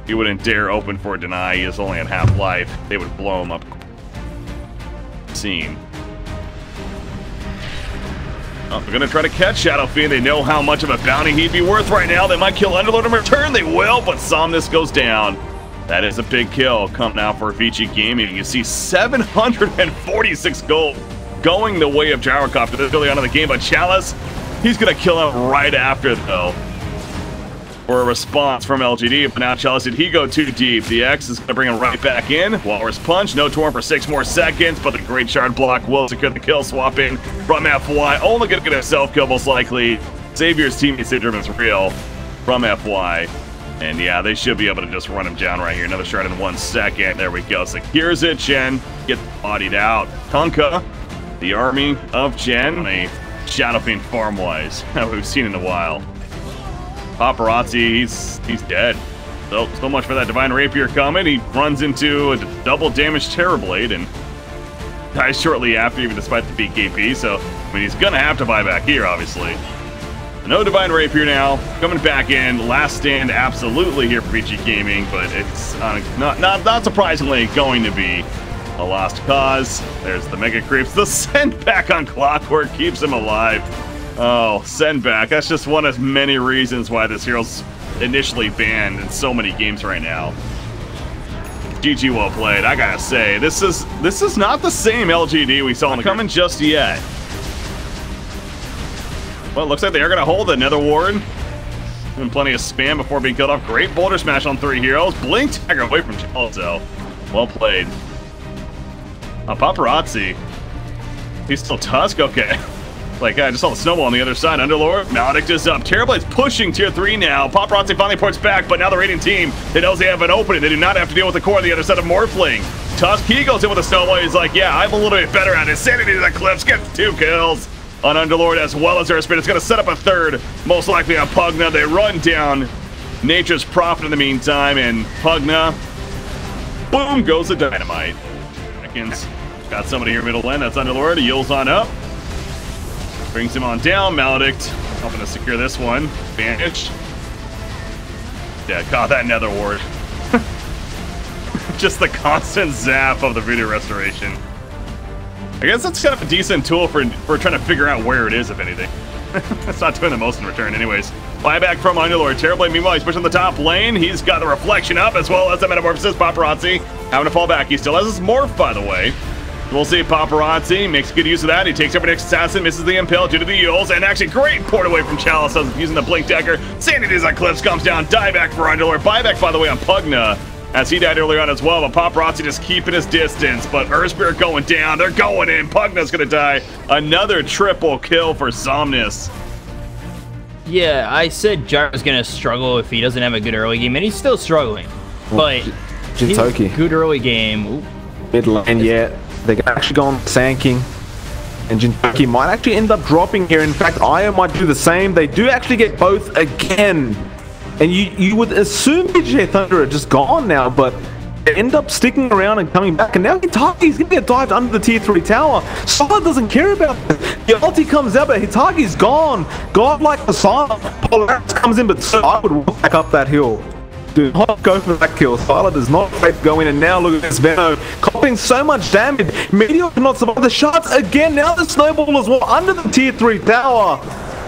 He wouldn't dare open for a deny. He is only at half life. They would blow him up. Scene. Oh, they're gonna try to catch Shadow Fiend. They know how much of a bounty he'd be worth right now. They might kill Underlord in return. They will, but Somnus goes down. That is a big kill. Come now for VG Gaming. You see 746 gold going the way of Gyrocopter this early on in the game, but Chalice, he's gonna kill him right after though. For a response from LGD, but now Chalice, did he go too deep? The X is going to bring him right back in. Walrus Punch, no Torn for 6 more seconds, but the Great Shard block will secure the kill, swapping from FY. Only going to get a self-kill, most likely. Xavier's teammate syndrome is real from FY. And yeah, they should be able to just run him down right here. Another shard in 1 second. There we go. Secures it. Jen gets bodied out. Tonka, the army of Jen, on a Shadow Fiend farm-wise that we've seen in a while. Paparazzi, he's dead. So much for that Divine Rapier coming. He runs into a double damage Terrorblade and dies shortly after, even despite the BKP. So, I mean, he's gonna have to buy back here, obviously. No Divine Rapier now. Coming back in. Last stand, absolutely here for VG Gaming, but it's not surprisingly going to be a lost cause. There's the Mega Creeps. The send back on Clockwork keeps him alive. Oh, send back. That's just one of many reasons why this hero's initially banned in so many games right now. GG, well played. I gotta say, this is not the same LGD we saw in the coming just yet. Well, it looks like they are gonna hold the Nether Ward. Doing plenty of spam before being killed off. Great Boulder Smash on 3 heroes. Blink Dagger away from Chalzo. Well played. Paparazzi. He's still Tusk? Okay. Like, I just saw the snowball on the other side. Underlord, Maledict is up. Terrorblade's pushing tier 3 now. Paparazzi finally ports back, but now the raiding team, it knows they have an opening. They do not have to deal with the core on the other side of Morphling. Tusk, he goes in with a snowball. He's like, yeah, I'm a little bit better at it. Sanity to the cliffs, gets 2 kills on Underlord as well as Earthspin. It's going to set up a third, most likely on Pugna. They run down Nature's Prophet in the meantime, and Pugna, boom, goes the Dynamite. Seconds. Got somebody here middle lane. That's Underlord. He yields on up. Brings him on down. Maledict helping to secure this one. Vanish. Yeah, caught that Nether Ward. Just the constant zap of the Voodoo Restoration. I guess that's kind of a decent tool for trying to figure out where it is, if anything. It's not doing the most in return anyways. Buyback from Underlord. Terrorblade, meanwhile, he's pushing the top lane. He's got the Reflection up as well as the Metamorphosis. Paparazzi having to fall back. He still has his Morph, by the way. We'll see. Paparazzi makes good use of that. He takes over next assassin, misses the impale due to the Yules, and actually great port away from Chalice using the Blink Dagger. Sanity's on cliffs, comes down, dieback for Underlord. Buyback, by the way, on Pugna, as he died earlier on as well, but Paparazzi just keeping his distance, but Earthspirit going down. They're going in. Pugna's gonna die. Another triple kill for Somnus. Yeah, I said Gyro's gonna struggle if he doesn't have a good early game, and he's still struggling. But Jintoki, good early game. Ooh. Mid lane, yeah. They're actually going Sand King, and Jintoki might actually end up dropping here. In fact, Io might do the same. They do actually get both again, and you would assume BJ Thunder are just gone now, but they end up sticking around and coming back. And now Hitagi's gonna get dived under the tier 3 tower. Sala doesn't care about this. The ulti comes out, but Hitagi's gone. God like the Sala. Polaris comes in, but so I would walk back up that hill. Do not go for that kill. Sala does not faith go in, and now look at this Venom copying so much damage. Meteor cannot survive the shots again. Now the snowball as well under the tier 3 tower.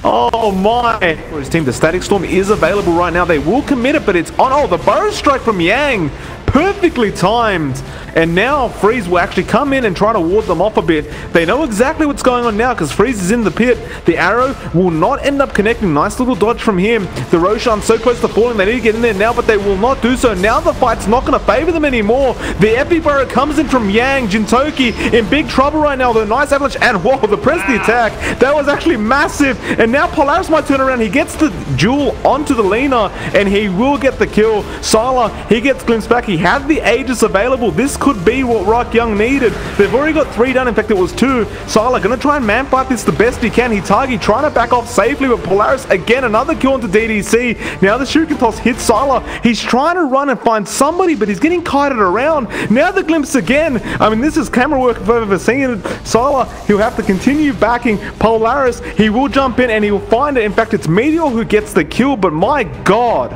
Oh my! For his team, the Static Storm is available right now. They will commit it, but it's on. Oh, the Burrow Strike from Yang, perfectly timed. And now Freeze will actually come in and try to ward them off a bit. They know exactly what's going on now because Freeze is in the pit. The arrow will not end up connecting. Nice little dodge from him. The Roshan so close to falling. They need to get in there now, but they will not do so. Now the fight's not going to favor them anymore. The Epic Burrow comes in from Yang. Jintoki in big trouble right now. The nice avalanche, and whoa, the press the attack. That was actually massive. And now Polaris might turn around. He gets the jewel onto the Lina, and he will get the kill. Sala, he gets glimpsed back. He had the Aegis available. This could could be what Rock.Y needed. They've already got 3 done. In fact, it was 2. Sylar going to try and man fight this the best he can. Hitagi trying to back off safely with Polaris. Again, another kill into DDC. Now the Shuriken toss hits Sylar. He's trying to run and find somebody, but he's getting kited around. Now the glimpse again. I mean, this is camera work if I've ever seen it. Sylar, he'll have to continue backing Polaris. He will jump in and he'll find it. In fact, it's Meteor who gets the kill, but my god,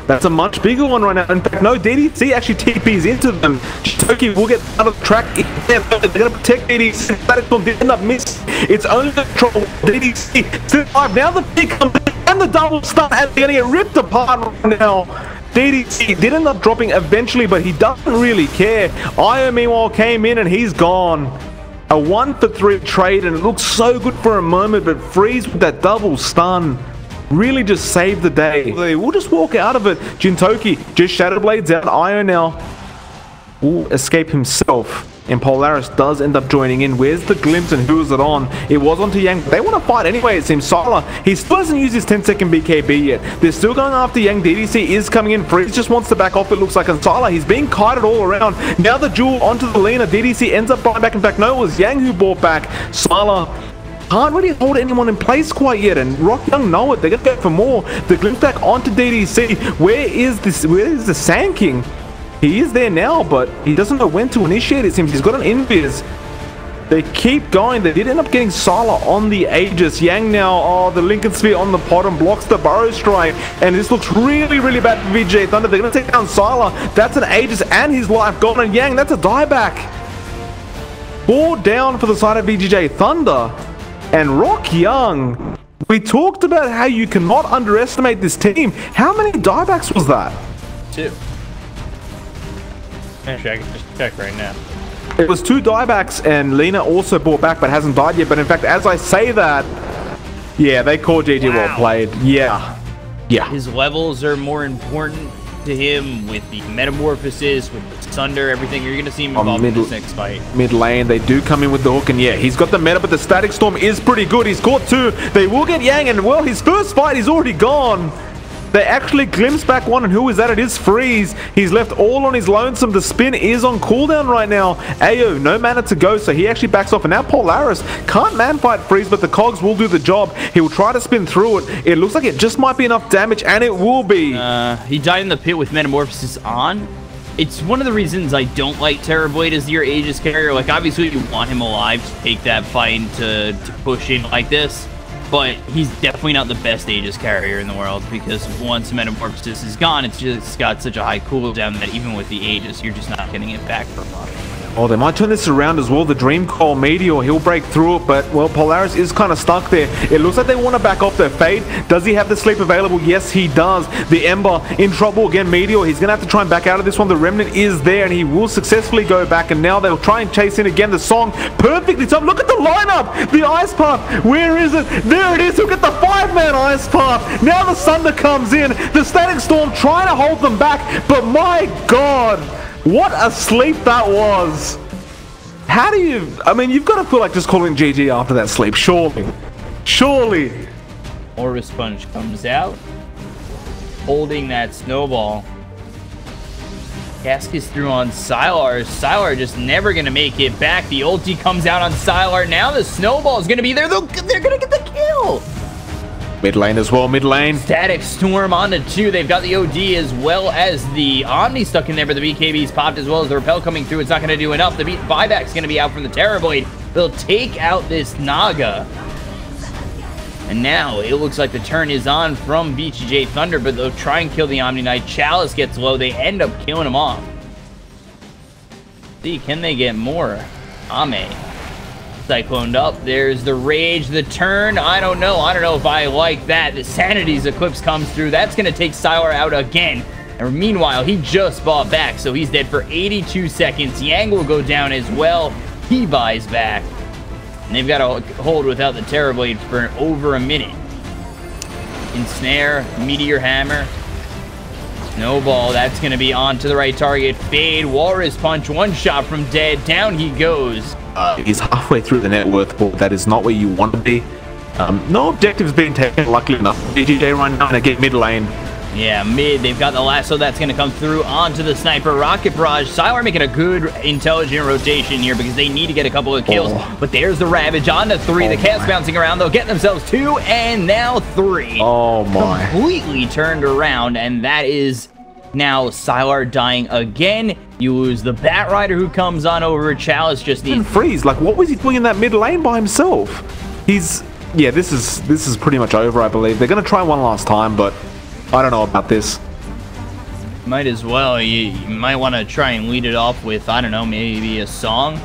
that's a much bigger one right now. In fact, no, DDC actually TPs into them. Toki will get out of the track. They're going to protect DDC. Static did end up missing. It's only the control DDC. Still alive. Now the pick comes in and the double stun, and they're going to get ripped apart right now. DDC did end up dropping eventually, but he doesn't really care. Io, meanwhile, came in and he's gone. A 1-for-3 trade, and it looks so good for a moment, but Freeze with that double stun really just saved the day. They will just walk out of it. Jintoki just Shadow Blades out. Io now will escape himself, and Polaris does end up joining in. Where's the glimpse and who is it on? It was onto Yang. They want to fight anyway, it seems. Sylar, he still hasn't used his 10-second BKB yet. They're still going after Yang. DDC is coming in. Freeze just wants to back off, it looks like. And Sylar, he's being kited all around. Now the duel onto the Lina. DDC ends up buying back. In fact, no, it was Yang who bought back. Sylar can't really hold anyone in place quite yet, and Rock.Y know it. They're going to go for more. The glimpse back onto DDC. Where is the Sand King? He is there now, but he doesn't know when to initiate it. Seems he's got an invis. They keep going. They did end up getting Sylar on the Aegis. Yang now, oh, the Lincoln Sphere on the bottom blocks the Burrow Strike, and this looks really, really bad for VTB Thunder. They're going to take down Sylar. That's an Aegis and his life gone, and Yang, that's a dieback. 4 down for the side of VTB Thunder. And Rock.Y, we talked about how you cannot underestimate this team. How many diebacks was that? 2. Actually, I can just check right now. It was 2 diebacks, and Lina also bought back but hasn't died yet. But in fact, as I say that, yeah, they call GG well played. Yeah. His levels are more important to him with the Metamorphosis, with the Sunder, everything. You're going to see him involved in this next fight. Mid lane, they do come in with the hook, and yeah, he's got the meta, but the Static Storm is pretty good. He's caught 2. They will get Yang, and well, his first fight is already gone. They actually glimpse back one, and who is that? It is Freeze. He's left all on his lonesome. The spin is on cooldown right now. Ayo, no mana to go, so he actually backs off. And now Polaris can't man fight Freeze, but the cogs will do the job. He'll try to spin through it. It looks like it just might be enough damage, and it will be. He died in the pit with Metamorphosis on. It's one of the reasons I don't like Terrorblade as your Aegis carrier. Like, obviously, you want him alive to take that fight and to push in like this. But he's definitely not the best Aegis carrier in the world, because once Metamorphosis is gone, it's just got such a high cooldown that even with the Aegis, you're just not getting it back for a lot. Oh, they might turn this around as well. The Dream Call Meteor, he'll break through it, but, well, Polaris is kind of stuck there. It looks like they want to back off their Fade. Does he have the sleep available? Yes, he does. The Ember in trouble again. Meteor, he's going to have to try and back out of this one. The Remnant is there, and he will successfully go back, and now they'll try and chase in again. The Song perfectly timed. Look at the lineup! The Ice Path, where is it? There it is. Look at the 5-man Ice Path. Now the Sunder comes in. The Static Storm trying to hold them back, but my god, what a sleep that was. How do you... I mean, you've got to feel like just calling GG after that sleep, surely. Surely. Orbis Punch comes out, holding that snowball. Cask is through on Sylar. Sylar just never going to make it back. The ulti comes out on Sylar. Now the snowball is going to be there. They're going to get the kill. Mid lane as well, mid lane. Static Storm onto 2. They've got the OD as well as the Omni stuck in there, but the BKB's popped as well as the Repel coming through. It's not going to do enough. The buyback's going to be out from the Terrorblade. They'll take out this Naga. And now it looks like the turn is on from VTB Thunder, but they'll try and kill the Omni Knight. Chalice gets low. They end up killing him off. See, can they get more? Ame. Cycloned up. There's the Rage, the turn. I don't know if I like that. The Sanity's Eclipse comes through. That's going to take Sylar out again. And meanwhile, he just bought back, so he's dead for 82 seconds. Yang will go down as well. He buys back. And they've got to hold without the Terrorblade for over a minute. Ensnare, Meteor Hammer. Snowball, that's going to be on to the right target. Fade, Walrus Punch, one shot from dead. Down he goes. He's halfway through the net worth, but that is not where you want to be. No objectives being taken, luckily enough. DJJ right now, and again mid lane. Yeah, mid, they've got the lasso that's going to come through onto the sniper rocket barrage. Sylar making a good intelligent rotation here because they need to get a couple of kills. But there's the Ravage on to 3. The cast bouncing around. They'll get themselves 2 and now 3. Oh my. Completely turned around, and that is now Sylar dying again. You lose the Bat Rider who comes on over. Chalice just needs... Freeze, like what was he doing in that mid lane by himself? He's... Yeah, this is pretty much over, I believe. They're going to try one last time, but I don't know about this. Might as well. You might want to try and lead it off with, I don't know, maybe a song.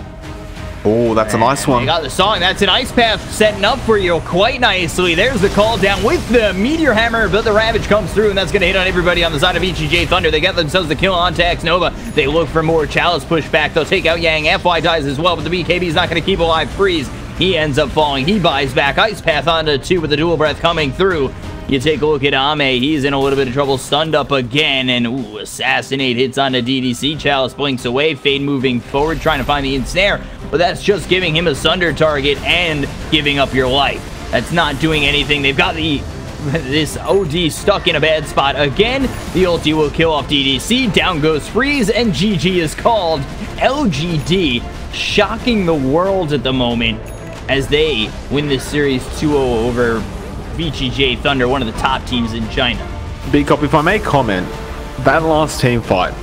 Oh, that's a nice one. You got the song. That's an Ice Path setting up for you quite nicely. There's the call down with the Meteor Hammer, but the Ravage comes through, and that's going to hit on everybody on the side of EPICENTER Thunder. They get themselves the kill on Tax Nova. They look for more Chalice pushback. They'll take out Yang. FY dies as well, but the BKB's not going to keep alive Freeze. He ends up falling. He buys back. Ice Path onto 2 with the dual breath coming through. You take a look at Ame. He's in a little bit of trouble. Stunned up again. And, ooh, Assassinate hits onto DDC. Chalice blinks away. Fade moving forward, trying to find the ensnare. But that's just giving him a Sunder target and giving up your life. That's not doing anything. They've got this OD stuck in a bad spot again. The ulti will kill off DDC. Down goes Freeze. And GG is called. LGD shocking the world at the moment as they win this series 2-0 over VTB Thunder, one of the top teams in China. B-Cop, if I may comment, that last team fight